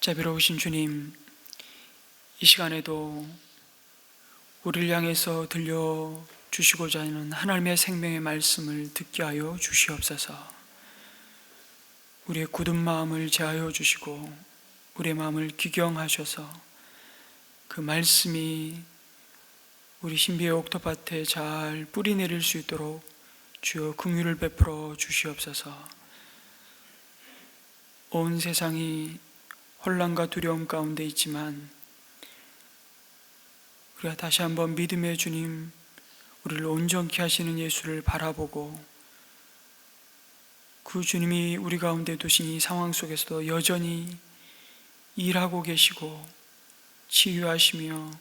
자비로우신 주님, 이 시간에도 우리를 향해서 들려주시고자 하는 하나님의 생명의 말씀을 듣게 하여 주시옵소서. 우리의 굳은 마음을 제하여 주시고 우리의 마음을 기경하셔서 그 말씀이 우리 신비의 옥토밭에 잘 뿌리 내릴 수 있도록 주여 긍휼을 베풀어 주시옵소서. 온 세상이 혼란과 두려움 가운데 있지만 우리가 다시 한번 믿음의 주님, 우리를 온전케 하시는 예수를 바라보고 그 주님이 우리 가운데 두신 이 상황 속에서도 여전히 일하고 계시고 치유하시며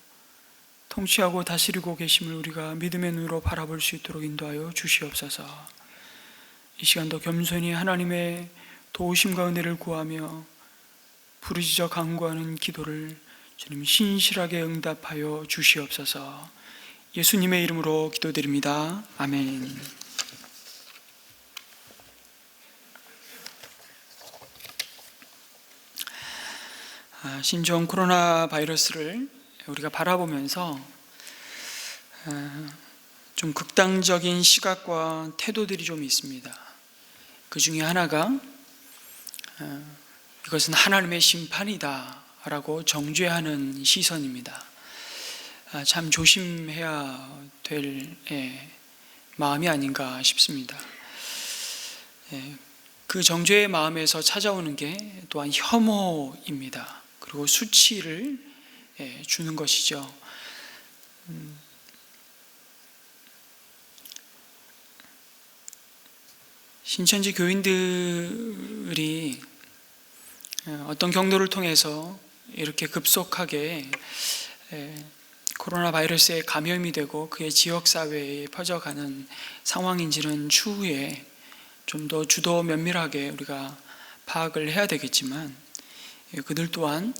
통치하고 다스리고 계심을 우리가 믿음의 눈으로 바라볼 수 있도록 인도하여 주시옵소서. 이 시간도 겸손히 하나님의 도우심과 은혜를 구하며 부르짖어 간구하는 기도를 주님 신실하게 응답하여 주시옵소서. 예수님의 이름으로 기도드립니다. 아멘. 신종 코로나 바이러스를 우리가 바라보면서 좀 극단적인 시각과 태도들이 좀 있습니다. 그 중에 하나가 이것은 하나님의 심판이다 라고 정죄하는 시선입니다. 참 조심해야 될 마음이 아닌가 싶습니다. 그 정죄의 마음에서 찾아오는 게 또한 혐오입니다. 그리고 수치를 주는 것이죠. 신천지 교인들이 어떤 경로를 통해서 이렇게 급속하게 코로나 바이러스에 감염이 되고 그의 지역사회에 퍼져가는 상황인지는 추후에 좀 더 주도 면밀하게 우리가 파악을 해야 되겠지만 그들 또한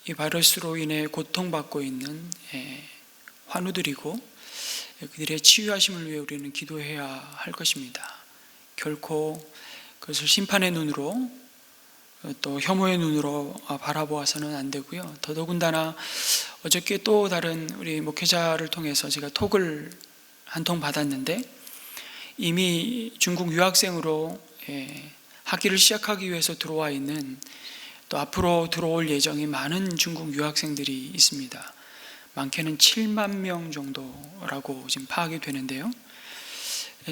이 바이러스로 인해 고통받고 있는 환우들이고 그들의 치유하심을 위해 우리는 기도해야 할 것입니다. 결코 그것을 심판의 눈으로 또 혐오의 눈으로 바라보아서는 안 되고요. 더더군다나 어저께 또 다른 우리 목회자를 통해서 제가 톡을 한 통 받았는데 이미 중국 유학생으로 학기를 시작하기 위해서 들어와 있는 또 앞으로 들어올 예정이 많은 중국 유학생들이 있습니다. 많게는 7만 명 정도라고 지금 파악이 되는데요.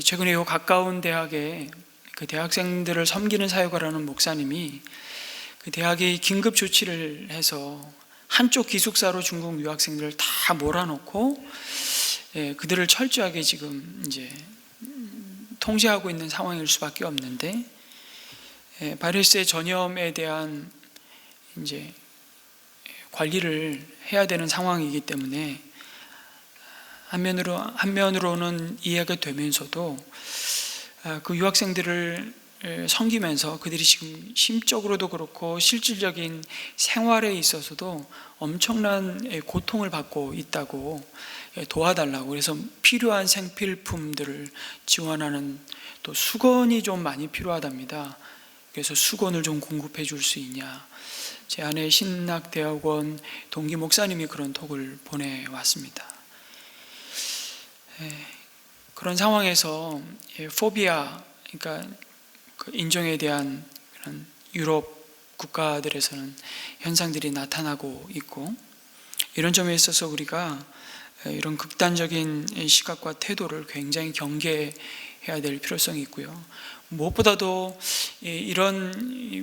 최근에 이 가까운 대학에 그 대학생들을 섬기는 사역을 목사님이 그 대학이 긴급 조치를 해서 한쪽 기숙사로 중국 유학생들을 다 몰아놓고 그들을 철저하게 지금 이제 통제하고 있는 상황일 수밖에 없는데 바이러스의 전염에 대한 이제 관리를 해야 되는 상황이기 때문에 한면으로는 이해가 되면서도 그 유학생들을 섬기면서 그들이 지금 심적으로도 그렇고 실질적인 생활에 있어서도 엄청난 고통을 받고 있다고 도와달라고, 그래서 필요한 생필품들을 지원하는 또 수건이 좀 많이 필요하답니다. 그래서 수건을 좀 공급해 줄 수 있냐. 제 아내 신학대학원 동기 목사님이 그런 톡을 보내왔습니다. 그런 상황에서 포비아, 그러니까 그 인종에 대한 그런 유럽 국가들에서는 현상들이 나타나고 있고, 이런 점에 있어서 우리가 이런 극단적인 시각과 태도를 굉장히 경계해야 될 필요성이 있고요. 무엇보다도 이런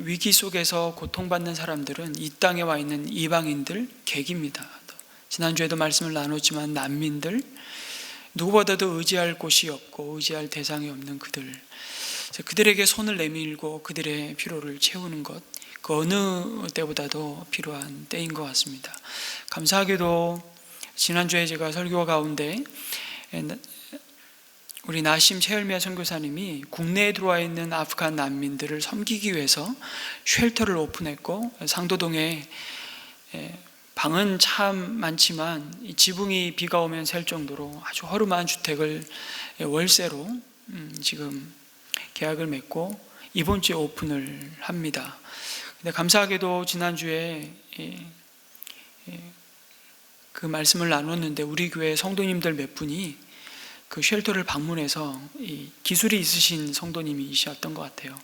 위기 속에서 고통받는 사람들은 이 땅에 와 있는 이방인들, 객입니다. 지난주에도 말씀을 나눴지만 난민들, 누구보다도 의지할 곳이 없고 의지할 대상이 없는 그들에게 손을 내밀고 그들의 필요를 채우는 것, 그 어느 때보다도 필요한 때인 것 같습니다. 감사하게도 지난주에 제가 설교 가운데 우리 나심 최열미아 선교사님이 국내에 들어와 있는 아프간 난민들을 섬기기 위해서 쉘터를 오픈했고, 상도동에 방은 참 많지만 지붕이 비가 오면 셀 정도로 아주 허름한 주택을 월세로 지금 계약을 맺고 이번 주에 오픈을 합니다. 근데 감사하게도 지난주에 그 말씀을 나눴는데 우리 교회 성도님들 몇 분이 그 쉘터를 방문해서 기술이 있으신 성도님이셨던 것 같아요.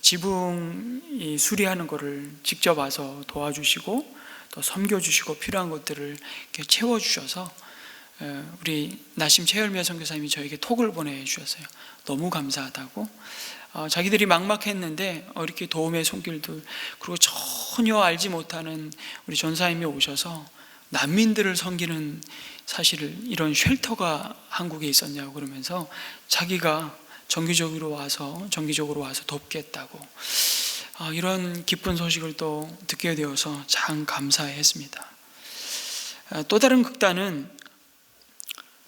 지붕 수리하는 거를 직접 와서 도와주시고 또 섬겨주시고 필요한 것들을 이렇게 채워주셔서 우리 나심 최열매 선교사님이 저에게 톡을 보내주셨어요. 너무 감사하다고. 자기들이 막막했는데 이렇게 도움의 손길들, 그리고 전혀 알지 못하는 우리 전사님이 오셔서 난민들을 섬기는, 사실 이런 쉘터가 한국에 있었냐고 그러면서 자기가 정기적으로 와서 돕겠다고, 이런 기쁜 소식을 또 듣게 되어서 참 감사했습니다. 또 다른 극단은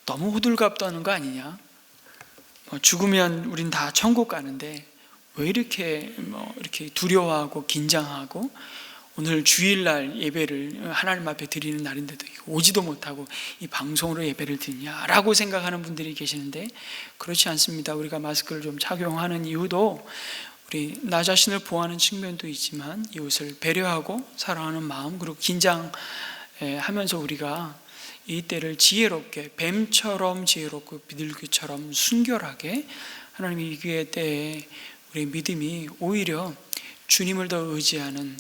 너무 호들갑 떠는 거 아니냐, 죽으면 우린 다 천국 가는데 왜 이렇게 두려워하고 긴장하고 오늘 주일날 예배를 하나님 앞에 드리는 날인데도 오지도 못하고 이 방송으로 예배를 드리냐라고 생각하는 분들이 계시는데, 그렇지 않습니다. 우리가 마스크를 좀 착용하는 이유도 우리 나 자신을 보호하는 측면도 있지만 이웃을 배려하고 사랑하는 마음, 그리고 긴장하면서 우리가 이 때를 지혜롭게, 뱀처럼 지혜롭고 비둘기처럼 순결하게, 하나님이 이 기회 때에 우리 믿음이 오히려 주님을 더 의지하는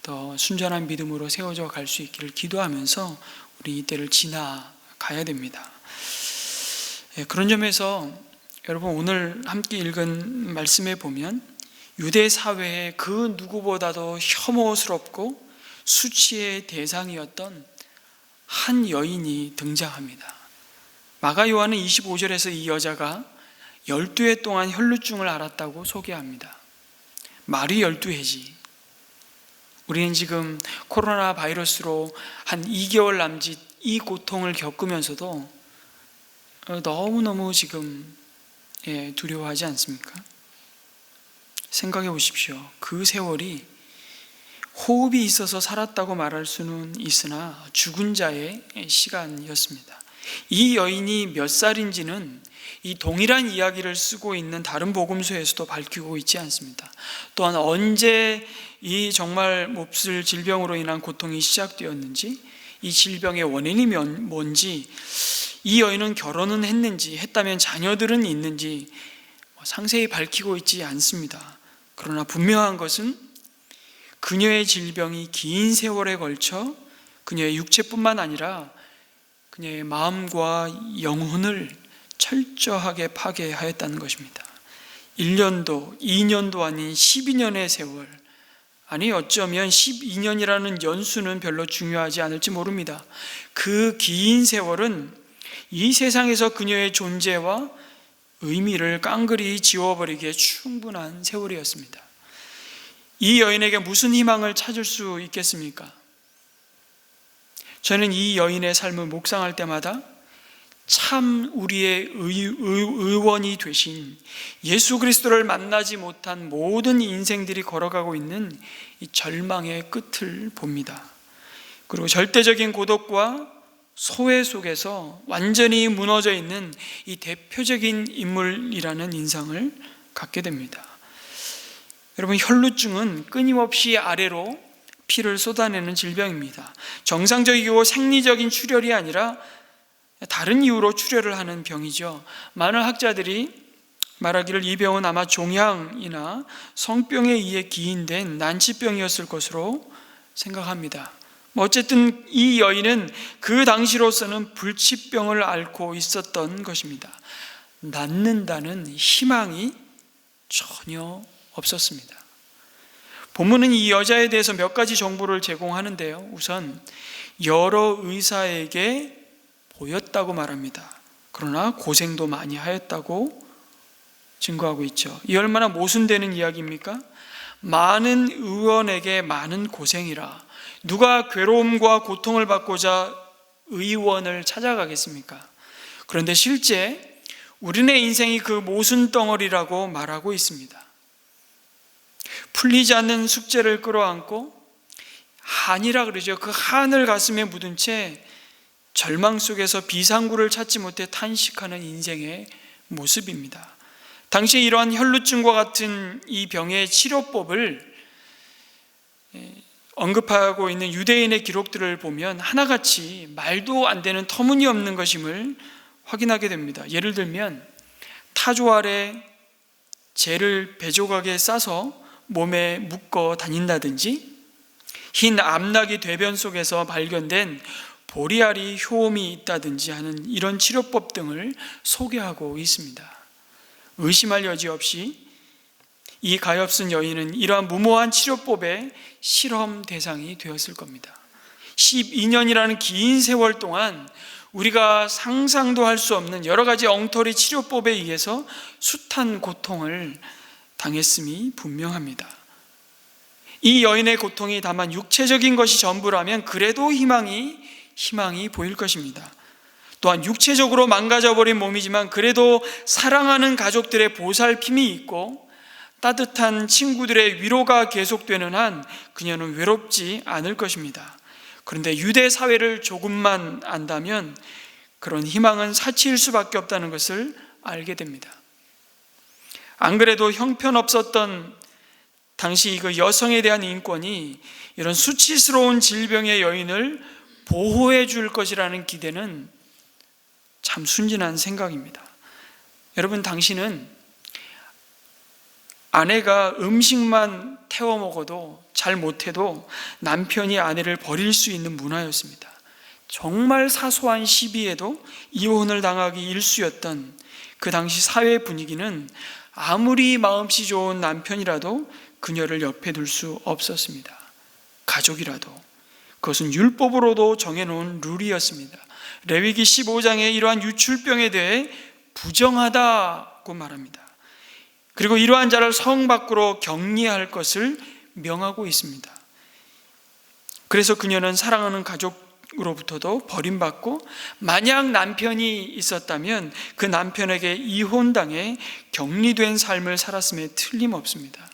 더 순전한 믿음으로 세워져 갈 수 있기를 기도하면서 우리 이 때를 지나가야 됩니다. 그런 점에서 여러분, 오늘 함께 읽은 말씀에 보면 유대 사회에 그 누구보다도 혐오스럽고 수치의 대상이었던 한 여인이 등장합니다. 마가 요한은 25절에서 이 여자가 12해 동안 혈루증을 앓았다고 소개합니다. 말이 12해지. 우리는 지금 코로나 바이러스로 한 2개월 남짓 이 고통을 겪으면서도 너무너무 지금 두려워하지 않습니까? 생각해 보십시오. 그 세월이 호흡이 있어서 살았다고 말할 수는 있으나 죽은 자의 시간이었습니다. 이 여인이 몇 살인지는 이 동일한 이야기를 쓰고 있는 다른 복음서에서도 밝히고 있지 않습니다. 또한 언제 이 정말 몹쓸 질병으로 인한 고통이 시작되었는지, 이 질병의 원인이 뭔지, 이 여인은 결혼은 했는지, 했다면 자녀들은 있는지 상세히 밝히고 있지 않습니다. 그러나 분명한 것은 그녀의 질병이 긴 세월에 걸쳐 그녀의 육체뿐만 아니라 그녀의 마음과 영혼을 철저하게 파괴하였다는 것입니다. 1년도, 2년도 아닌 12년의 세월, 아니 어쩌면 12년이라는 연수는 별로 중요하지 않을지 모릅니다. 그 긴 세월은 이 세상에서 그녀의 존재와 의미를 깡그리 지워버리기에 충분한 세월이었습니다. 이 여인에게 무슨 희망을 찾을 수 있겠습니까? 저는 이 여인의 삶을 묵상할 때마다 참 우리의 의원이 되신 예수 그리스도를 만나지 못한 모든 인생들이 걸어가고 있는 이 절망의 끝을 봅니다. 그리고 절대적인 고독과 소외 속에서 완전히 무너져 있는 이 대표적인 인물이라는 인상을 갖게 됩니다. 여러분, 혈루증은 끊임없이 아래로 피를 쏟아내는 질병입니다. 정상적이고 생리적인 출혈이 아니라 다른 이유로 출혈을 하는 병이죠. 많은 학자들이 말하기를 이 병은 아마 종양이나 성병에 의해 기인된 난치병이었을 것으로 생각합니다. 어쨌든 이 여인은 그 당시로서는 불치병을 앓고 있었던 것입니다. 낫는다는 희망이 전혀 없었습니다. 본문은 이 여자에 대해서 몇 가지 정보를 제공하는데요. 우선 여러 의사에게 보였다고 말합니다. 그러나 고생도 많이 하였다고 증거하고 있죠. 이 얼마나 모순되는 이야기입니까? 많은 의원에게 많은 고생이라. 누가 괴로움과 고통을 받고자 의원을 찾아가겠습니까? 그런데 실제 우리네 인생이 그 모순 덩어리라고 말하고 있습니다. 풀리지 않는 숙제를 끌어안고 한이라 그러죠. 그 한을 가슴에 묻은 채 절망 속에서 비상구를 찾지 못해 탄식하는 인생의 모습입니다. 당시 이러한 혈루증과 같은 이 병의 치료법을 언급하고 있는 유대인의 기록들을 보면 하나같이 말도 안 되는 터무니없는 것임을 확인하게 됩니다. 예를 들면 타조 아래 재를 배조각에 싸서 몸에 묶어 다닌다든지, 흰 암낙이 되변 속에서 발견된 보리알이 효험이 있다든지 하는 이런 치료법 등을 소개하고 있습니다. 의심할 여지 없이 이 가엾은 여인은 이러한 무모한 치료법의 실험 대상이 되었을 겁니다. 12년이라는 긴 세월 동안 우리가 상상도 할 수 없는 여러 가지 엉터리 치료법에 의해서 숱한 고통을 당했음이 분명합니다. 이 여인의 고통이 다만 육체적인 것이 전부라면 그래도 희망이 보일 것입니다. 또한 육체적으로 망가져버린 몸이지만 그래도 사랑하는 가족들의 보살핌이 있고 따뜻한 친구들의 위로가 계속되는 한 그녀는 외롭지 않을 것입니다. 그런데 유대 사회를 조금만 안다면 그런 희망은 사치일 수밖에 없다는 것을 알게 됩니다. 안 그래도 형편없었던 당시 그 여성에 대한 인권이 이런 수치스러운 질병의 여인을 보호해 줄 것이라는 기대는 참 순진한 생각입니다. 여러분, 당신은 아내가 음식만 태워 먹어도 잘 못해도 남편이 아내를 버릴 수 있는 문화였습니다. 정말 사소한 시비에도 이혼을 당하기 일쑤였던 그 당시 사회 분위기는 아무리 마음씨 좋은 남편이라도 그녀를 옆에 둘 수 없었습니다. 가족이라도. 그것은 율법으로도 정해놓은 룰이었습니다. 레위기 15장에 이러한 유출병에 대해 부정하다고 말합니다. 그리고 이러한 자를 성 밖으로 격리할 것을 명하고 있습니다. 그래서 그녀는 사랑하는 가족으로부터도 버림받고, 만약 남편이 있었다면 그 남편에게 이혼당해 격리된 삶을 살았음에 틀림없습니다.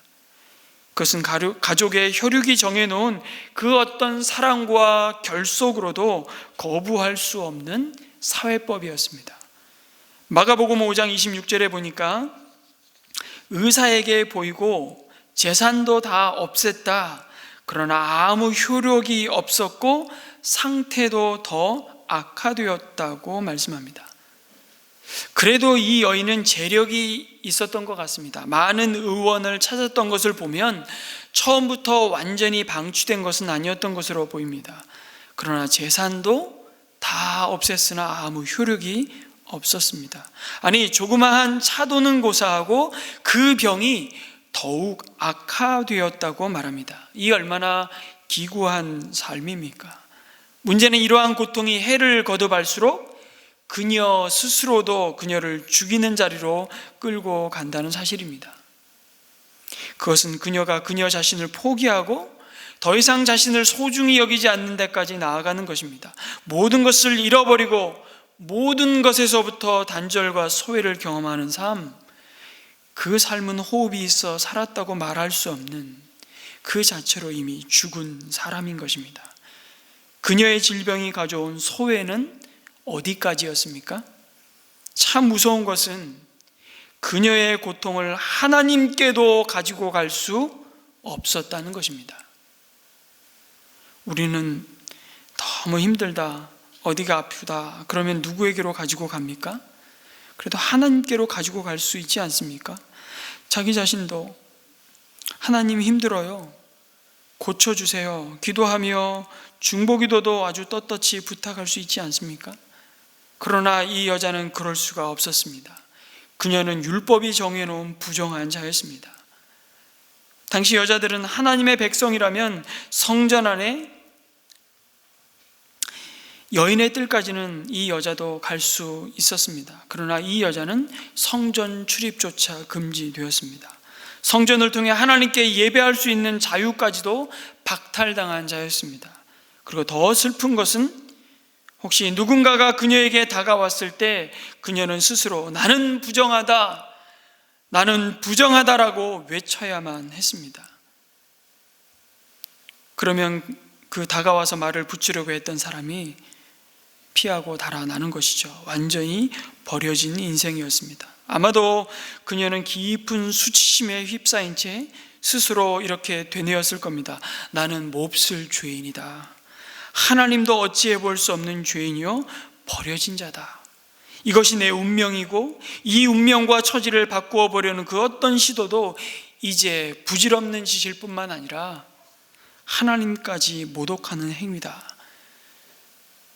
그것은 가족의 혈육이 정해놓은 그 어떤 사랑과 결속으로도 거부할 수 없는 사회법이었습니다. 마가복음 5장 26절에 보니까 의사에게 보이고 재산도 다 없앴다. 그러나 아무 효력이 없었고 상태도 더 악화되었다고 말씀합니다. 그래도 이 여인은 재력이 있었던 것 같습니다. 많은 의원을 찾았던 것을 보면 처음부터 완전히 방치된 것은 아니었던 것으로 보입니다. 그러나 재산도 다 없앴으나 아무 효력이 없었습니다. 아니, 조그마한 차도는 고사하고 그 병이 더욱 악화되었다고 말합니다. 이 얼마나 기구한 삶입니까? 문제는 이러한 고통이 해를 거듭할수록 그녀 스스로도 그녀를 죽이는 자리로 끌고 간다는 사실입니다. 그것은 그녀가 그녀 자신을 포기하고 더 이상 자신을 소중히 여기지 않는 데까지 나아가는 것입니다. 모든 것을 잃어버리고 모든 것에서부터 단절과 소외를 경험하는 삶, 그 삶은 호흡이 있어 살았다고 말할 수 없는 그 자체로 이미 죽은 사람인 것입니다. 그녀의 질병이 가져온 소외는 어디까지였습니까? 참 무서운 것은 그녀의 고통을 하나님께도 가지고 갈 수 없었다는 것입니다. 우리는 너무 힘들다, 어디가 아프다 그러면 누구에게로 가지고 갑니까? 그래도 하나님께로 가지고 갈 수 있지 않습니까? 자기 자신도 하나님 힘들어요, 고쳐주세요 기도하며 중보기도도 아주 떳떳이 부탁할 수 있지 않습니까? 그러나 이 여자는 그럴 수가 없었습니다. 그녀는 율법이 정해놓은 부정한 자였습니다. 당시 여자들은 하나님의 백성이라면 성전 안에 여인의 뜰까지는 이 여자도 갈 수 있었습니다. 그러나 이 여자는 성전 출입조차 금지되었습니다. 성전을 통해 하나님께 예배할 수 있는 자유까지도 박탈당한 자였습니다. 그리고 더 슬픈 것은 혹시 누군가가 그녀에게 다가왔을 때 그녀는 스스로 나는 부정하다라고 외쳐야만 했습니다. 그러면 그 다가와서 말을 붙이려고 했던 사람이 피하고 달아나는 것이죠. 완전히 버려진 인생이었습니다. 아마도 그녀는 깊은 수치심에 휩싸인 채 스스로 이렇게 되뇌었을 겁니다. 나는 몹쓸 죄인이다. 하나님도 어찌해 볼 수 없는 죄인이요 버려진 자다. 이것이 내 운명이고 이 운명과 처지를 바꾸어 보려는 그 어떤 시도도 이제 부질없는 짓일 뿐만 아니라 하나님까지 모독하는 행위다.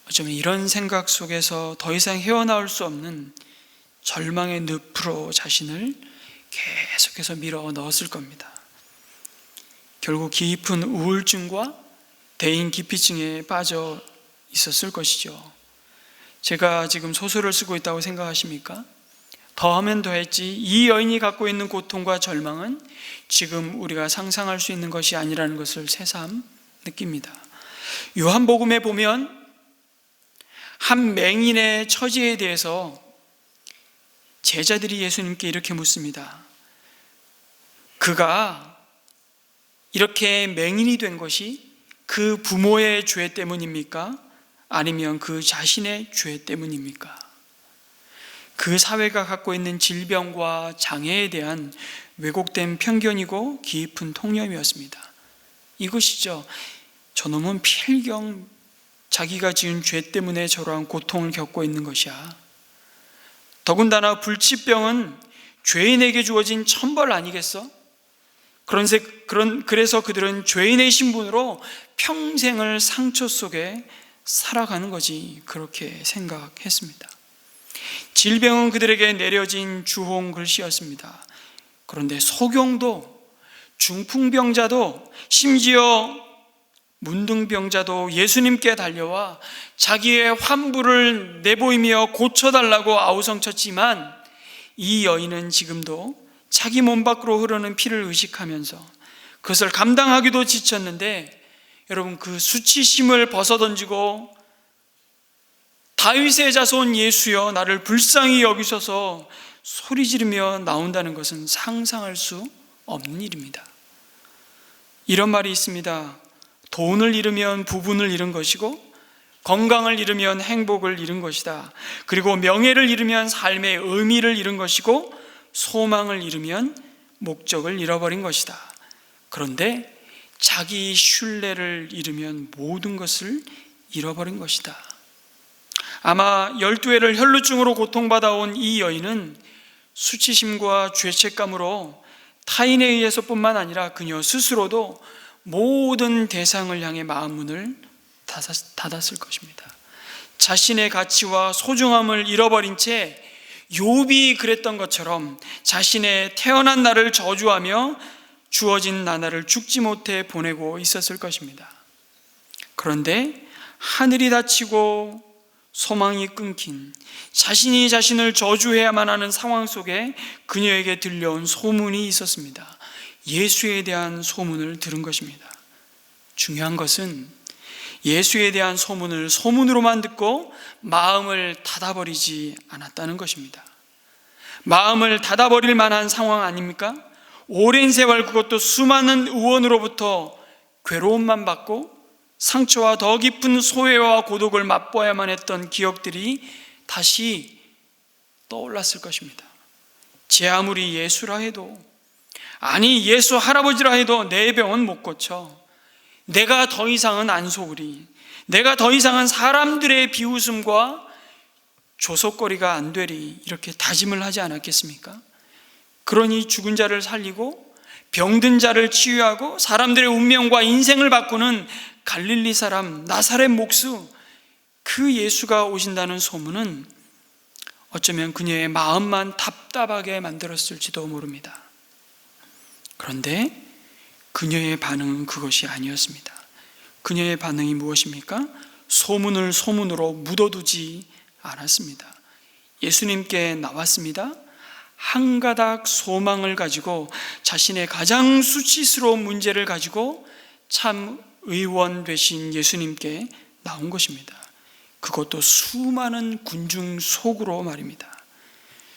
어쩌면 이런 생각 속에서 더 이상 헤어나올 수 없는 절망의 늪으로 자신을 계속해서 밀어 넣었을 겁니다. 결국 깊은 우울증과 대인기피증에 빠져 있었을 것이죠. 제가 지금 소설을 쓰고 있다고 생각하십니까? 더하면 더했지 이 여인이 갖고 있는 고통과 절망은 지금 우리가 상상할 수 있는 것이 아니라는 것을 새삼 느낍니다. 요한복음에 보면 한 맹인의 처지에 대해서 제자들이 예수님께 이렇게 묻습니다. 그가 이렇게 맹인이 된 것이 그 부모의 죄 때문입니까? 아니면 그 자신의 죄 때문입니까? 그 사회가 갖고 있는 질병과 장애에 대한 왜곡된 편견이고 깊은 통념이었습니다. 이것이죠. 저놈은 필경 자기가 지은 죄 때문에 저러한 고통을 겪고 있는 것이야. 더군다나 불치병은 죄인에게 주어진 천벌 아니겠어? 그래서 그들은 죄인의 신분으로 평생을 상처 속에 살아가는 거지, 그렇게 생각했습니다. 질병은 그들에게 내려진 주홍 글씨였습니다. 그런데 소경도, 중풍병자도, 심지어 문둥병자도 예수님께 달려와 자기의 환부를 내보이며 고쳐달라고 아우성쳤지만 이 여인은 지금도 자기 몸 밖으로 흐르는 피를 의식하면서 그것을 감당하기도 지쳤는데, 여러분, 그 수치심을 벗어던지고 다윗의 자손 예수여 나를 불쌍히 여기소서 소리 지르며 나온다는 것은 상상할 수 없는 일입니다. 이런 말이 있습니다. 돈을 잃으면 부분을 잃은 것이고, 건강을 잃으면 행복을 잃은 것이다. 그리고 명예를 잃으면 삶의 의미를 잃은 것이고, 소망을 잃으면 목적을 잃어버린 것이다. 그런데 자기 신뢰를 잃으면 모든 것을 잃어버린 것이다. 아마 12회를 혈루증으로 고통받아온 이 여인은 수치심과 죄책감으로 타인에 의해서뿐만 아니라 그녀 스스로도 모든 대상을 향해 마음문을 닫았을 것입니다. 자신의 가치와 소중함을 잃어버린 채 욥이 그랬던 것처럼 자신의 태어난 날을 저주하며 주어진 나날을 죽지 못해 보내고 있었을 것입니다. 그런데 하늘이 닫히고 소망이 끊긴, 자신이 자신을 저주해야만 하는 상황 속에 그녀에게 들려온 소문이 있었습니다. 예수에 대한 소문을 들은 것입니다. 중요한 것은 예수에 대한 소문을 소문으로만 듣고 마음을 닫아버리지 않았다는 것입니다. 마음을 닫아버릴 만한 상황 아닙니까? 오랜 세월, 그것도 수많은 의원으로부터 괴로움만 받고 상처와 더 깊은 소외와 고독을 맛보아야만 했던 기억들이 다시 떠올랐을 것입니다. 제 아무리 예수라 해도, 아니 예수 할아버지라 해도 내 병은 못 고쳐. 내가 더 이상은 안 속으리. 내가 더 이상은 사람들의 비웃음과 조속거리가 안 되리. 이렇게 다짐을 하지 않았겠습니까? 그러니 죽은 자를 살리고 병든 자를 치유하고 사람들의 운명과 인생을 바꾸는 갈릴리 사람 나사렛 목수, 그 예수가 오신다는 소문은 어쩌면 그녀의 마음만 답답하게 만들었을지도 모릅니다. 그런데 그녀의 반응은 그것이 아니었습니다. 그녀의 반응이 무엇입니까? 소문을 소문으로 묻어두지 않았습니다. 예수님께 나왔습니다. 한 가닥 소망을 가지고, 자신의 가장 수치스러운 문제를 가지고 참 의원 되신 예수님께 나온 것입니다. 그것도 수많은 군중 속으로 말입니다.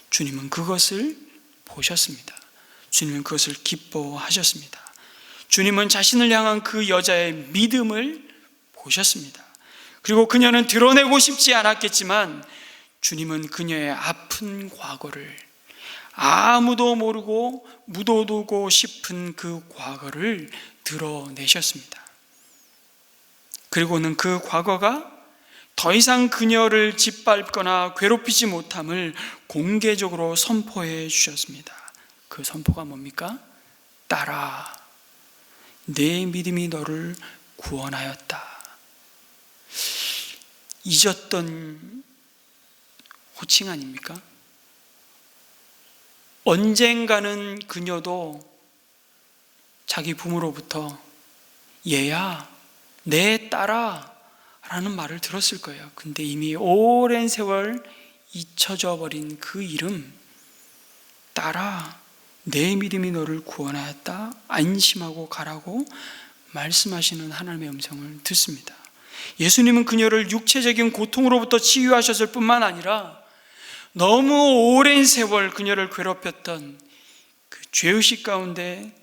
주님은 그것을 보셨습니다. 주님은 그것을 기뻐하셨습니다. 주님은 자신을 향한 그 여자의 믿음을 보셨습니다. 그리고 그녀는 드러내고 싶지 않았겠지만 주님은 그녀의 아픈 과거를, 아무도 모르고 묻어두고 싶은 그 과거를 드러내셨습니다. 그리고는 그 과거가 더 이상 그녀를 짓밟거나 괴롭히지 못함을 공개적으로 선포해 주셨습니다. 그 선포가 뭡니까? 딸아, 내 믿음이 너를 구원하였다. 잊었던 호칭 아닙니까? 언젠가는 그녀도 자기 부모로부터 얘야, 내 딸아 라는 말을 들었을 거예요. 근데 이미 오랜 세월 잊혀져 버린 그 이름, 딸아, 내 믿음이 너를 구원하였다, 안심하고 가라고 말씀하시는 하나님의 음성을 듣습니다. 예수님은 그녀를 육체적인 고통으로부터 치유하셨을 뿐만 아니라 너무 오랜 세월 그녀를 괴롭혔던 그 죄의식 가운데,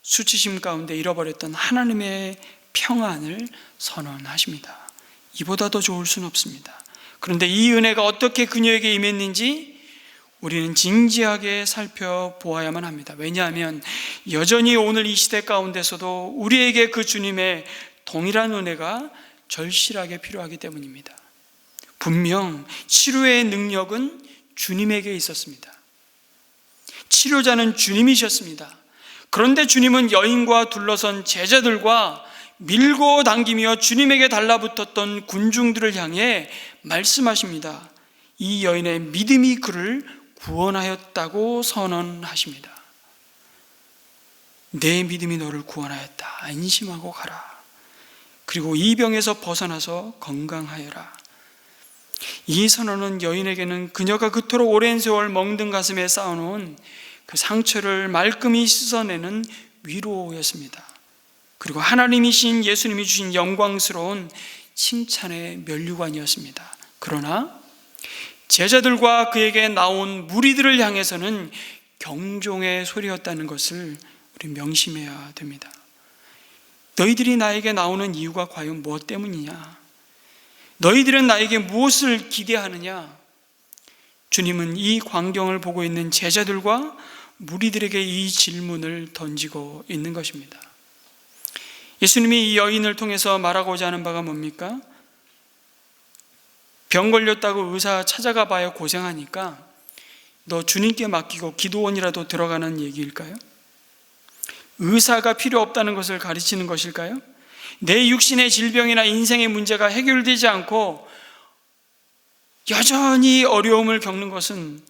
수치심 가운데 잃어버렸던 하나님의 평안을 선언하십니다. 이보다 더 좋을 수는 없습니다. 그런데 이 은혜가 어떻게 그녀에게 임했는지 우리는 진지하게 살펴보아야만 합니다. 왜냐하면 여전히 오늘 이 시대 가운데서도 우리에게 그 주님의 동일한 은혜가 절실하게 필요하기 때문입니다. 분명 치료의 능력은 주님에게 있었습니다. 치료자는 주님이셨습니다. 그런데 주님은 여인과 둘러선 제자들과 밀고 당기며 주님에게 달라붙었던 군중들을 향해 말씀하십니다. 이 여인의 믿음이 그를 구원하였다고 선언하십니다. 내 믿음이 너를 구원하였다. 안심하고 가라. 그리고 이 병에서 벗어나서 건강하여라. 이 선언은 여인에게는 그녀가 그토록 오랜 세월 멍든 가슴에 쌓아놓은 그 상처를 말끔히 씻어내는 위로였습니다. 그리고 하나님이신 예수님이 주신 영광스러운 칭찬의 면류관이었습니다. 그러나 제자들과 그에게 나온 무리들을 향해서는 경종의 소리였다는 것을 우리 명심해야 됩니다. 너희들이 나에게 나오는 이유가 과연 무엇 때문이냐? 너희들은 나에게 무엇을 기대하느냐? 주님은 이 광경을 보고 있는 제자들과 무리들에게 이 질문을 던지고 있는 것입니다. 예수님이 이 여인을 통해서 말하고자 하는 바가 뭡니까? 병 걸렸다고 의사 찾아가 봐야 고생하니까 너 주님께 맡기고 기도원이라도 들어가는 얘기일까요? 의사가 필요 없다는 것을 가르치는 것일까요? 내 육신의 질병이나 인생의 문제가 해결되지 않고 여전히 어려움을 겪는 것은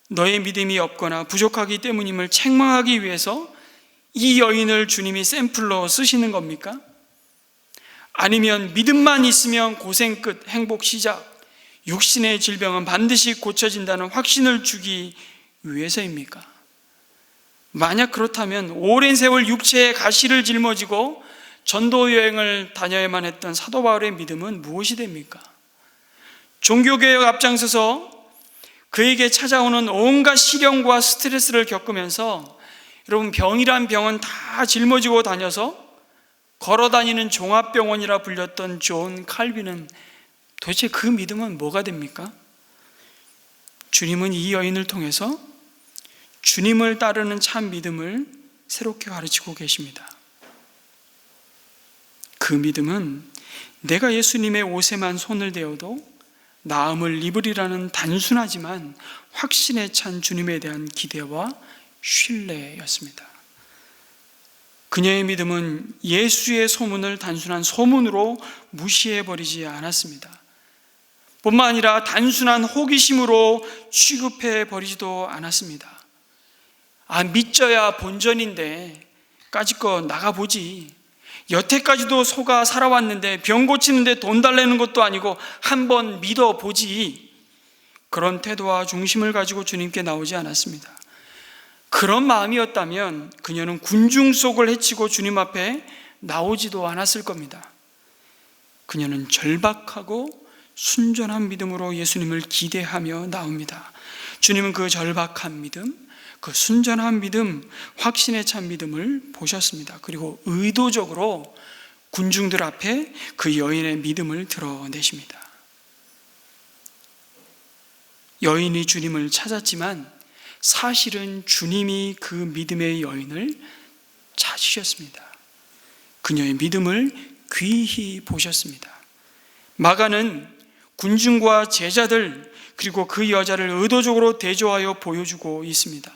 너의 믿음이 없거나 부족하기 때문임을 책망하기 위해서 이 여인을 주님이 샘플로 쓰시는 겁니까? 아니면 믿음만 있으면 고생 끝, 행복 시작, 육신의 질병은 반드시 고쳐진다는 확신을 주기 위해서입니까? 만약 그렇다면 오랜 세월 육체의 가시를 짊어지고 전도 여행을 다녀야만 했던 사도 바울의 믿음은 무엇이 됩니까? 종교개혁 앞장서서 그에게 찾아오는 온갖 시련과 스트레스를 겪으면서, 여러분, 병이란 병은 다 짊어지고 다녀서 걸어다니는 종합병원이라 불렸던 존 칼빈은 도대체 그 믿음은 뭐가 됩니까? 주님은 이 여인을 통해서 주님을 따르는 참 믿음을 새롭게 가르치고 계십니다. 그 믿음은 내가 예수님의 옷에만 손을 대어도 나음을 입으리라는 단순하지만 확신에 찬 주님에 대한 기대와 신뢰였습니다. 그녀의 믿음은 예수의 소문을 단순한 소문으로 무시해버리지 않았습니다. 뿐만 아니라 단순한 호기심으로 취급해버리지도 않았습니다. 믿져야 본전인데 까짓거 나가보지, 여태까지도 속아 살아왔는데 병 고치는데 돈 달라는 것도 아니고 한번 믿어보지, 그런 태도와 중심을 가지고 주님께 나오지 않았습니다. 그런 마음이었다면 그녀는 군중 속을 헤치고 주님 앞에 나오지도 않았을 겁니다. 그녀는 절박하고 순전한 믿음으로 예수님을 기대하며 나옵니다. 주님은 그 절박한 믿음, 그 순전한 믿음, 확신에 찬 믿음을 보셨습니다. 그리고 의도적으로 군중들 앞에 그 여인의 믿음을 드러내십니다. 여인이 주님을 찾았지만 사실은 주님이 그 믿음의 여인을 찾으셨습니다. 그녀의 믿음을 귀히 보셨습니다. 마가는 군중과 제자들 그리고 그 여자를 의도적으로 대조하여 보여주고 있습니다.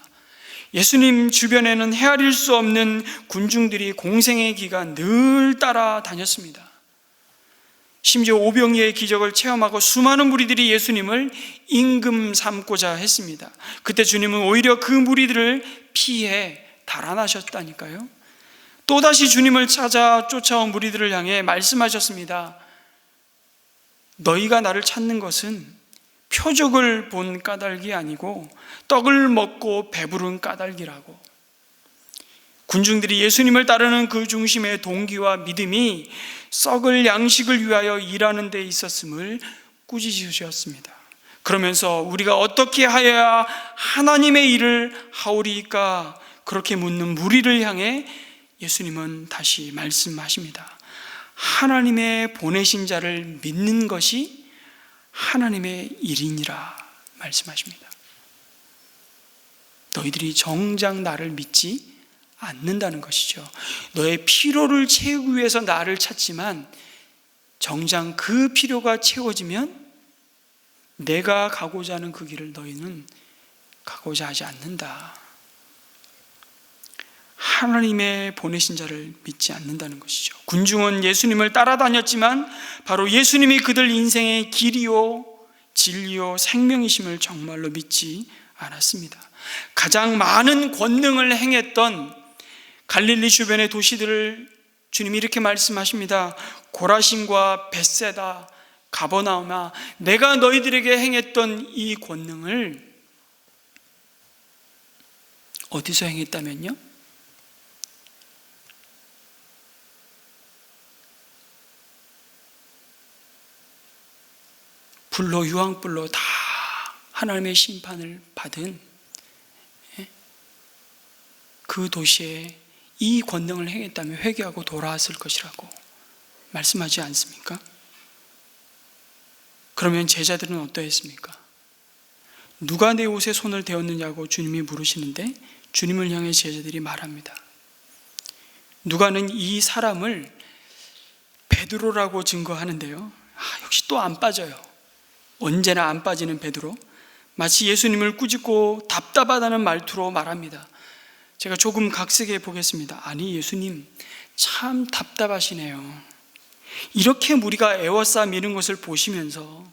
예수님 주변에는 헤아릴 수 없는 군중들이 공생의 기간 늘 따라다녔습니다. 심지어 오병이의 기적을 체험하고 수많은 무리들이 예수님을 임금 삼고자 했습니다. 그때 주님은 오히려 그 무리들을 피해 달아나셨다니까요. 또다시 주님을 찾아 쫓아온 무리들을 향해 말씀하셨습니다. 너희가 나를 찾는 것은 표적을 본 까닭이 아니고 떡을 먹고 배부른 까닭이라고. 군중들이 예수님을 따르는 그 중심의 동기와 믿음이 썩을 양식을 위하여 일하는 데 있었음을 꾸짖으셨습니다. 그러면서 우리가 어떻게 하여야 하나님의 일을 하오리까 그렇게 묻는 무리를 향해 예수님은 다시 말씀하십니다. 하나님의 보내신 자를 믿는 것이 하나님의 일이니라 말씀하십니다. 너희들이 정작 나를 믿지 않는다는 것이죠. 너의 필요를 채우기 위해서 나를 찾지만 정작 그 필요가 채워지면 내가 가고자 하는 그 길을 너희는 가고자 하지 않는다. 하나님의 보내신 자를 믿지 않는다는 것이죠. 군중은 예수님을 따라다녔지만 바로 예수님이 그들 인생의 길이요 진리요 생명이심을 정말로 믿지 않았습니다. 가장 많은 권능을 행했던 갈릴리 주변의 도시들을 주님이 이렇게 말씀하십니다. 고라신과 벳세다, 가버나움아, 내가 너희들에게 행했던 이 권능을 어디서 행했다면요? 불로 유황불로 다 하나님의 심판을 받은 그 도시에 이 권능을 행했다면 회개하고 돌아왔을 것이라고 말씀하지 않습니까? 그러면 제자들은 어떠했습니까? 누가 내 옷에 손을 대었느냐고 주님이 물으시는데 주님을 향해 제자들이 말합니다. 누가는 이 사람을 베드로라고 증거하는데요, 역시 또 안 빠져요. 언제나 안 빠지는 베드로, 마치 예수님을 꾸짖고 답답하다는 말투로 말합니다. 제가 조금 각색해 보겠습니다. 아니, 예수님 참 답답하시네요. 이렇게 무리가 애워싸 미는 것을 보시면서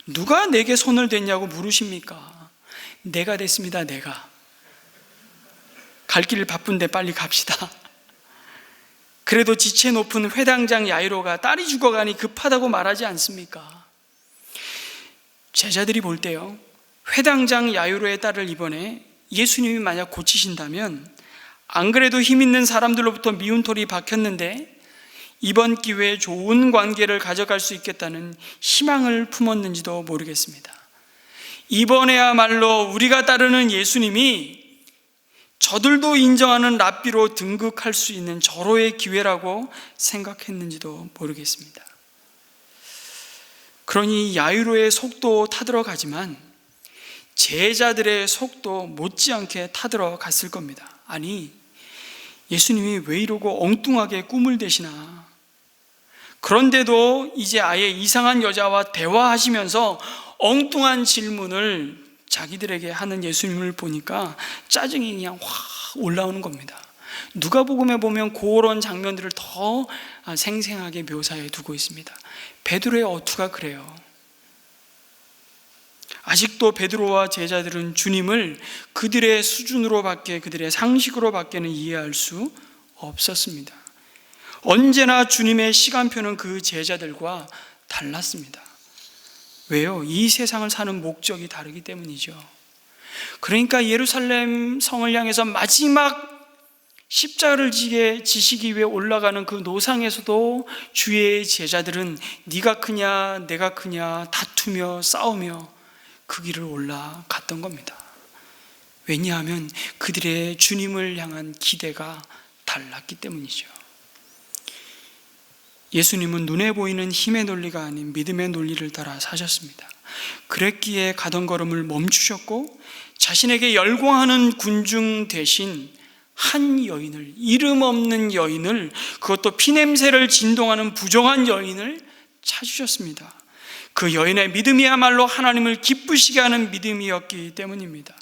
누가 내게 손을 댔냐고 물으십니까? 내가 됐습니다. 내가. 갈 길 바쁜데 빨리 갑시다. 그래도 지체 높은 회당장 야이로가 딸이 죽어가니 급하다고 말하지 않습니까? 제자들이 볼 때요, 회당장 야이로의 딸을 이번에 예수님이 만약 고치신다면 안 그래도 힘 있는 사람들로부터 미운 털이 박혔는데 이번 기회에 좋은 관계를 가져갈 수 있겠다는 희망을 품었는지도 모르겠습니다. 이번에야말로 우리가 따르는 예수님이 저들도 인정하는 랍비로 등극할 수 있는 절호의 기회라고 생각했는지도 모르겠습니다. 그러니 야이로의 속도 타들어가지만 제자들의 속도 못지않게 타들어갔을 겁니다. 아니, 예수님이 왜 이러고 엉뚱하게 꿈을 대시나. 그런데도 이제 아예 이상한 여자와 대화하시면서 엉뚱한 질문을 자기들에게 하는 예수님을 보니까 짜증이 그냥 확 올라오는 겁니다. 누가복음에 보면 그런 장면들을 더 생생하게 묘사해 두고 있습니다. 베드로의 어투가 그래요. 아직도 베드로와 제자들은 주님을 그들의 수준으로밖에, 그들의 상식으로밖에는 이해할 수 없었습니다. 언제나 주님의 시간표는 그 제자들과 달랐습니다. 왜요? 이 세상을 사는 목적이 다르기 때문이죠. 그러니까 예루살렘 성을 향해서 마지막 십자가를 지시기 위해 올라가는 그 노상에서도 주의 제자들은 네가 크냐 내가 크냐 다투며 싸우며 그 길을 올라갔던 겁니다. 왜냐하면 그들의 주님을 향한 기대가 달랐기 때문이죠. 예수님은 눈에 보이는 힘의 논리가 아닌 믿음의 논리를 따라 사셨습니다. 그랬기에 가던 걸음을 멈추셨고 자신에게 열광하는 군중 대신 한 여인을, 이름 없는 여인을, 그것도 피냄새를 진동하는 부정한 여인을 찾으셨습니다. 그 여인의 믿음이야말로 하나님을 기쁘시게 하는 믿음이었기 때문입니다.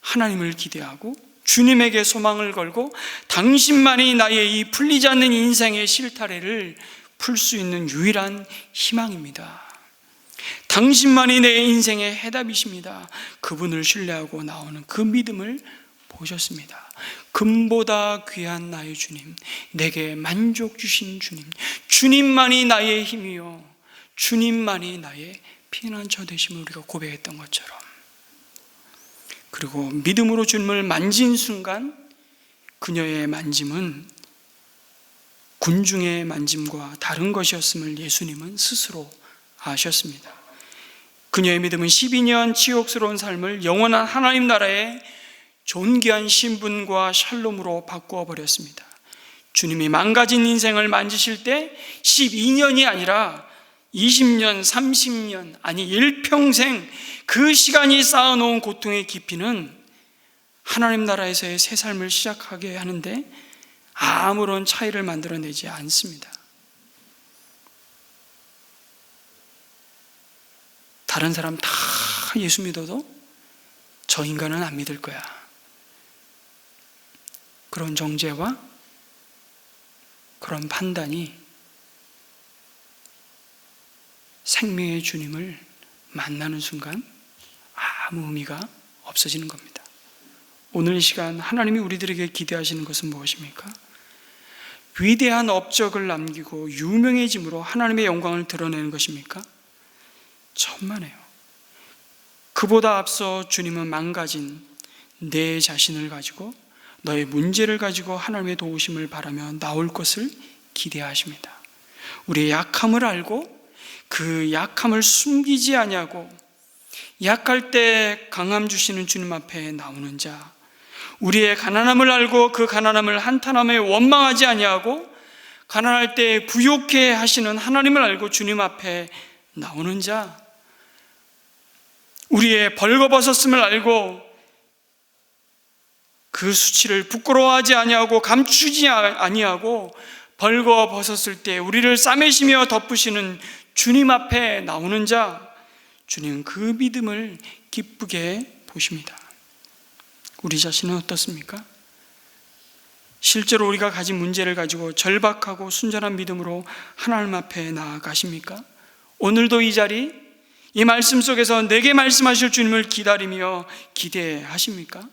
하나님을 기대하고 주님에게 소망을 걸고 당신만이 나의 이 풀리지 않는 인생의 실타래를 풀 수 있는 유일한 희망입니다. 당신만이 내 인생의 해답이십니다. 그분을 신뢰하고 나오는 그 믿음을 보셨습니다. 금보다 귀한 나의 주님, 내게 만족 주신 주님, 주님만이 나의 힘이요, 주님만이 나의 피난처 되심을 우리가 고백했던 것처럼, 그리고 믿음으로 주님을 만진 순간 그녀의 만짐은 군중의 만짐과 다른 것이었음을 예수님은 스스로 아셨습니다. 그녀의 믿음은 12년 치욕스러운 삶을 영원한 하나님 나라의 존귀한 신분과 샬롬으로 바꾸어 버렸습니다. 주님이 망가진 인생을 만지실 때 12년이 아니라 20년, 30년, 아니 일평생 그 시간이 쌓아놓은 고통의 깊이는 하나님 나라에서의 새 삶을 시작하게 하는데 아무런 차이를 만들어내지 않습니다. 다른 사람 다 예수 믿어도 저 인간은 안 믿을 거야. 그런 정죄와 그런 판단이 생명의 주님을 만나는 순간 아무 의미가 없어지는 겁니다. 오늘 이 시간 하나님이 우리들에게 기대하시는 것은 무엇입니까? 위대한 업적을 남기고 유명해짐으로 하나님의 영광을 드러내는 것입니까? 천만에요. 그보다 앞서 주님은 망가진 내 자신을 가지고, 너의 문제를 가지고 하나님의 도우심을 바라며 나올 것을 기대하십니다. 우리의 약함을 알고 그 약함을 숨기지 아니하고 약할 때 강함 주시는 주님 앞에 나오는 자, 우리의 가난함을 알고 그 가난함을 한탄함에 원망하지 아니하고 가난할 때 부욕해 하시는 하나님을 알고 주님 앞에 나오는 자, 우리의 벌거벗었음을 알고 그 수치를 부끄러워하지 아니하고 감추지 아니하고 벌거벗었을 때 우리를 싸매시며 덮으시는 주님 앞에 나오는 자, 주님은 그 믿음을 기쁘게 보십니다. 우리 자신은 어떻습니까? 실제로 우리가 가진 문제를 가지고 절박하고 순전한 믿음으로 하나님 앞에 나아가십니까? 오늘도 이 자리, 이 말씀 속에서 내게 말씀하실 주님을 기다리며 기대하십니까?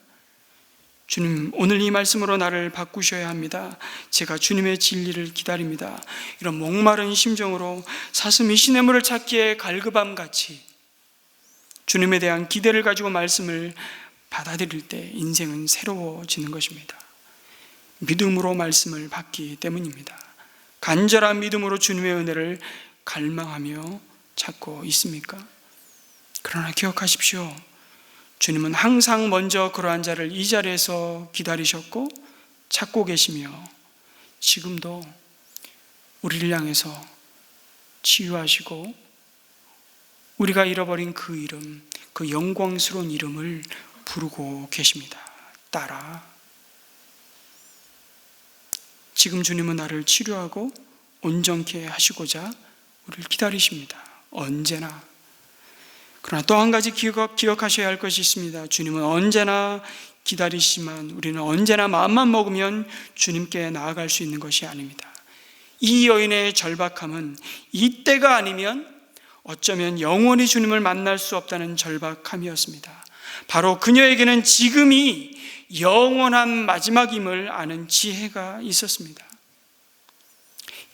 주님, 오늘 이 말씀으로 나를 바꾸셔야 합니다. 제가 주님의 진리를 기다립니다. 이런 목마른 심정으로 사슴이 시냇물을 찾기에 갈급함같이 주님에 대한 기대를 가지고 말씀을 받아들일 때 인생은 새로워지는 것입니다. 믿음으로 말씀을 받기 때문입니다. 간절한 믿음으로 주님의 은혜를 갈망하며 찾고 있습니까? 그러나 기억하십시오. 주님은 항상 먼저 그러한 자를 이 자리에서 기다리셨고 찾고 계시며 지금도 우리를 향해서 치유하시고 우리가 잃어버린 그 이름, 그 영광스러운 이름을 부르고 계십니다. 따라. 지금 주님은 나를 치료하고 온전케 하시고자 우리를 기다리십니다. 언제나. 그러나 또 한 가지 기억하셔야 할 것이 있습니다. 주님은 언제나 기다리시지만 우리는 언제나 마음만 먹으면 주님께 나아갈 수 있는 것이 아닙니다. 이 여인의 절박함은 이때가 아니면 어쩌면 영원히 주님을 만날 수 없다는 절박함이었습니다. 바로 그녀에게는 지금이 영원한 마지막임을 아는 지혜가 있었습니다.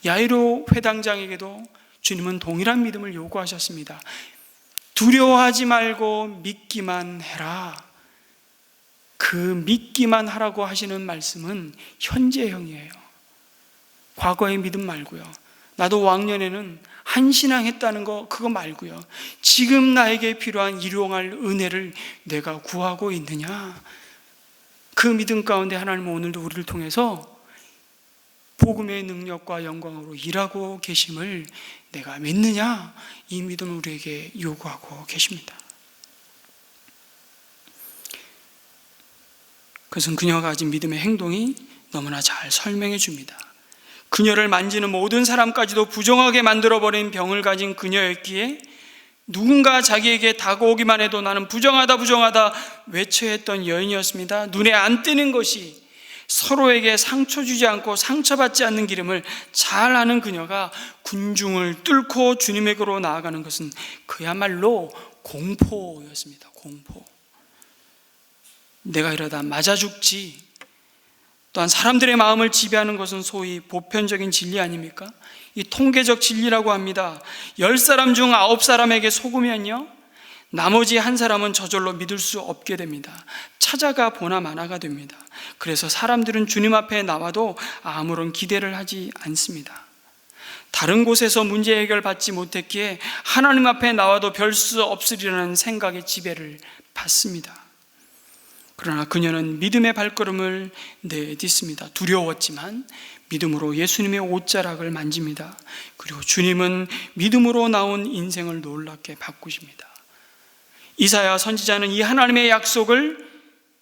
야이로 회당장에게도 주님은 동일한 믿음을 요구하셨습니다. 두려워하지 말고 믿기만 해라. 그 믿기만 하라고 하시는 말씀은 현재형이에요. 과거의 믿음 말고요. 나도 왕년에는 한신앙했다는 거 그거 말고요. 지금 나에게 필요한 일용할 은혜를 내가 구하고 있느냐? 그 믿음 가운데 하나님은 오늘도 우리를 통해서 복음의 능력과 영광으로 일하고 계심을 내가 믿느냐? 이 믿음을 우리에게 요구하고 계십니다. 그것은 그녀가 가진 믿음의 행동이 너무나 잘 설명해 줍니다. 그녀를 만지는 모든 사람까지도 부정하게 만들어버린 병을 가진 그녀였기에 누군가 자기에게 다가오기만 해도 나는 부정하다 부정하다 외쳐야 했던 여인이었습니다. 눈에 안 띄는 것이 서로에게 상처 주지 않고 상처받지 않는 기름을 잘 아는 그녀가 군중을 뚫고 주님에게로 나아가는 것은 그야말로 공포였습니다. 공포. 내가 이러다 맞아 죽지. 또한 사람들의 마음을 지배하는 것은 소위 보편적인 진리 아닙니까? 이 통계적 진리라고 합니다. 10사람 중 9사람에게 속으면요, 나머지 한 사람은 저절로 믿을 수 없게 됩니다. 찾아가 보나 마나가 됩니다. 그래서 사람들은 주님 앞에 나와도 아무런 기대를 하지 않습니다. 다른 곳에서 문제 해결받지 못했기에 하나님 앞에 나와도 별 수 없으리라는 생각의 지배를 받습니다. 그러나 그녀는 믿음의 발걸음을 내딛습니다. 두려웠지만 믿음으로 예수님의 옷자락을 만집니다. 그리고 주님은 믿음으로 나온 인생을 놀랍게 바꾸십니다. 이사야 선지자는 이 하나님의 약속을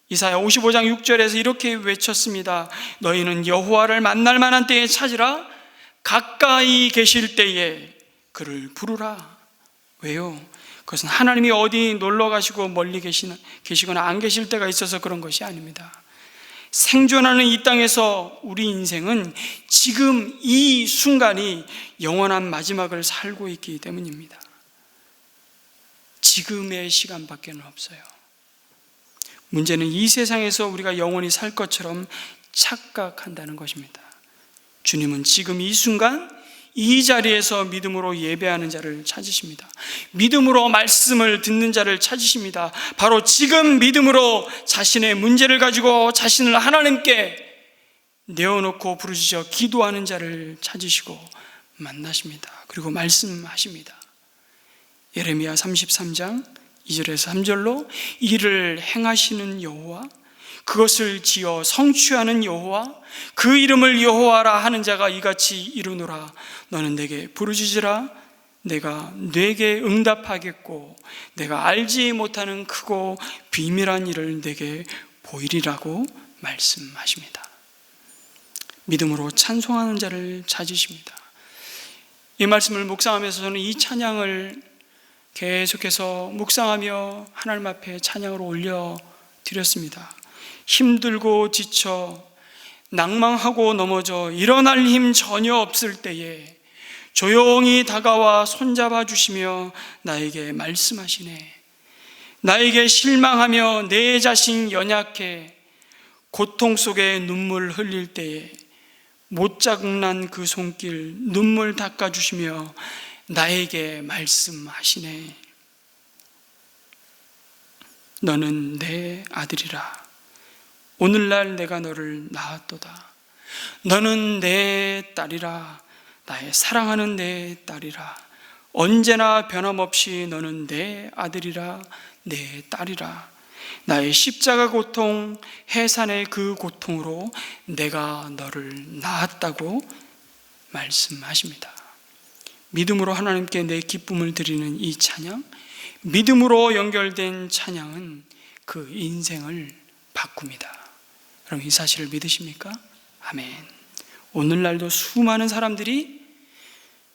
이사야 55장 6절에서 이렇게 외쳤습니다. 너희는 여호와를 만날 만한 때에 찾으라. 가까이 계실 때에 그를 부르라. 왜요? 그것은 하나님이 어디 놀러 가시고 멀리 계시거나 안 계실 때가 있어서 그런 것이 아닙니다. 생존하는 이 땅에서 우리 인생은 지금 이 순간이 영원한 마지막을 살고 있기 때문입니다. 지금의 시간밖에 없어요. 문제는 이 세상에서 우리가 영원히 살 것처럼 착각한다는 것입니다. 주님은 지금 이 순간 이 자리에서 믿음으로 예배하는 자를 찾으십니다. 믿음으로 말씀을 듣는 자를 찾으십니다. 바로 지금 믿음으로 자신의 문제를 가지고 자신을 하나님께 내어놓고 부르짖어 기도하는 자를 찾으시고 만나십니다. 그리고 말씀하십니다. 예레미야 33장 2절에서 3절로 이를 행하시는 여호와, 그것을 지어 성취하는 여호와, 그 이름을 여호와라 하는 자가 이같이 이르노라. 너는 내게 부르짖으라. 내가 내게 응답하겠고 내가 알지 못하는 크고 비밀한 일을 내게 보이리라고 말씀하십니다. 믿음으로 찬송하는 자를 찾으십니다. 이 말씀을 묵상하면서 저는 이 찬양을 계속해서 묵상하며 하나님 앞에 찬양으로 올려드렸습니다. 힘들고 지쳐 낭망하고 넘어져 일어날 힘 전혀 없을 때에 조용히 다가와 손잡아 주시며 나에게 말씀하시네. 나에게 실망하며 내 자신 연약해 고통 속에 눈물 흘릴 때에 못자국난 그 손길 눈물 닦아주시며 나에게 말씀하시네. 너는 내 아들이라. 오늘날 내가 너를 낳았도다. 너는 내 딸이라. 나의 사랑하는 내 딸이라. 언제나 변함없이 너는 내 아들이라, 내 딸이라. 나의 십자가 고통, 해산의 그 고통으로 내가 너를 낳았다고 말씀하십니다. 믿음으로 하나님께 내 기쁨을 드리는 이 찬양, 믿음으로 연결된 찬양은 그 인생을 바꿉니다. 여러분, 이 사실을 믿으십니까? 아멘. 오늘날도 수많은 사람들이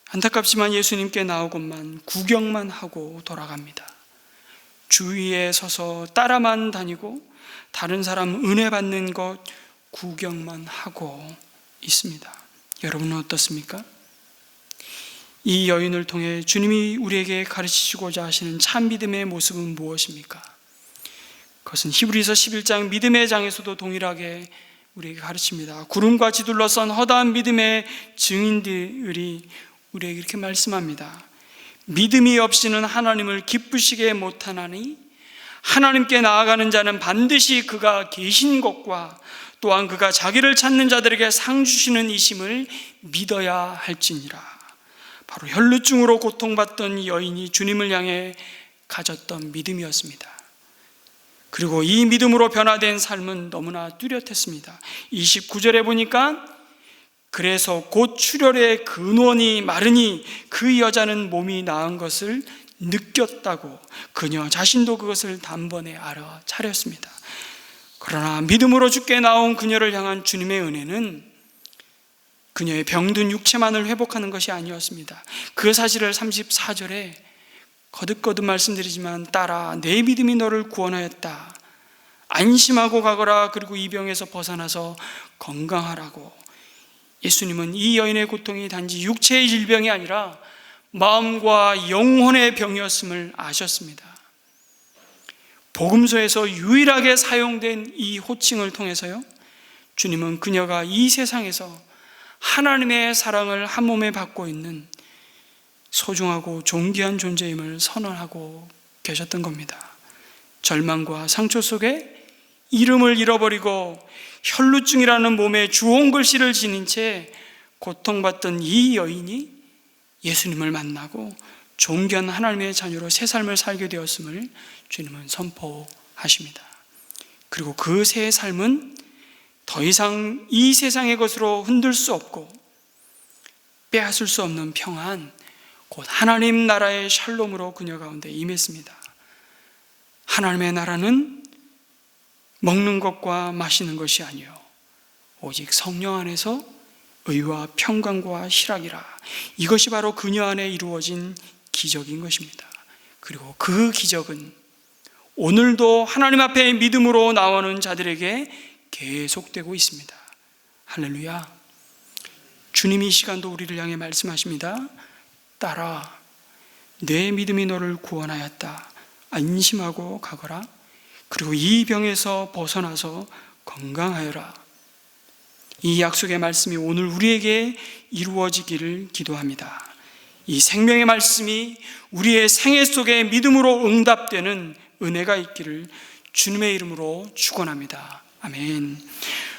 안타깝지만 예수님께 나오고만 구경만 하고 돌아갑니다. 주위에 서서 따라만 다니고 다른 사람 은혜 받는 것 구경만 하고 있습니다. 여러분은 어떻습니까? 이 여인을 통해 주님이 우리에게 가르치시고자 하시는 참 믿음의 모습은 무엇입니까? 그것은 히브리서 11장 믿음의 장에서도 동일하게 우리에게 가르칩니다. 구름과 뒤둘러선 허다한 믿음의 증인들이 우리에게 이렇게 말씀합니다. 믿음이 없이는 하나님을 기쁘시게 못하나니 하나님께 나아가는 자는 반드시 그가 계신 것과 또한 그가 자기를 찾는 자들에게 상 주시는 이심을 믿어야 할지니라. 바로 혈루증으로 고통받던 여인이 주님을 향해 가졌던 믿음이었습니다. 그리고 이 믿음으로 변화된 삶은 너무나 뚜렷했습니다. 29절에 보니까 그래서 곧 출혈의 근원이 마르니 그 여자는 몸이 나은 것을 느꼈다고 그녀 자신도 그것을 단번에 알아차렸습니다. 그러나 믿음으로 주께 나온 그녀를 향한 주님의 은혜는 그녀의 병든 육체만을 회복하는 것이 아니었습니다. 그 사실을 34절에 거듭거듭 말씀드리지만, 딸아, 내 믿음이 너를 구원하였다. 안심하고 가거라. 그리고 이 병에서 벗어나서 건강하라고. 예수님은 이 여인의 고통이 단지 육체의 질병이 아니라 마음과 영혼의 병이었음을 아셨습니다. 복음서에서 유일하게 사용된 이 호칭을 통해서요, 주님은 그녀가 이 세상에서 하나님의 사랑을 한 몸에 받고 있는 소중하고 존귀한 존재임을 선언하고 계셨던 겁니다. 절망과 상처 속에 이름을 잃어버리고 혈루증이라는 몸에 주홍 글씨를 지닌 채 고통받던 이 여인이 예수님을 만나고 존귀한 하나님의 자녀로 새 삶을 살게 되었음을 주님은 선포하십니다. 그리고 그 새 삶은 더 이상 이 세상의 것으로 흔들 수 없고 빼앗을 수 없는 평안, 곧 하나님 나라의 샬롬으로 그녀 가운데 임했습니다. 하나님의 나라는 먹는 것과 마시는 것이 아니요 오직 성령 안에서 의와 평강과 희락이라. 이것이 바로 그녀 안에 이루어진 기적인 것입니다. 그리고 그 기적은 오늘도 하나님 앞에 믿음으로 나오는 자들에게 계속되고 있습니다. 할렐루야. 주님이 이 시간도 우리를 향해 말씀하십니다. 딸아, 내 믿음이 너를 구원하였다. 안심하고 가거라. 그리고 이 병에서 벗어나서 건강하여라. 이 약속의 말씀이 오늘 우리에게 이루어지기를 기도합니다. 이 생명의 말씀이 우리의 생애 속에 믿음으로 응답되는 은혜가 있기를 주님의 이름으로 축원합니다. 아멘.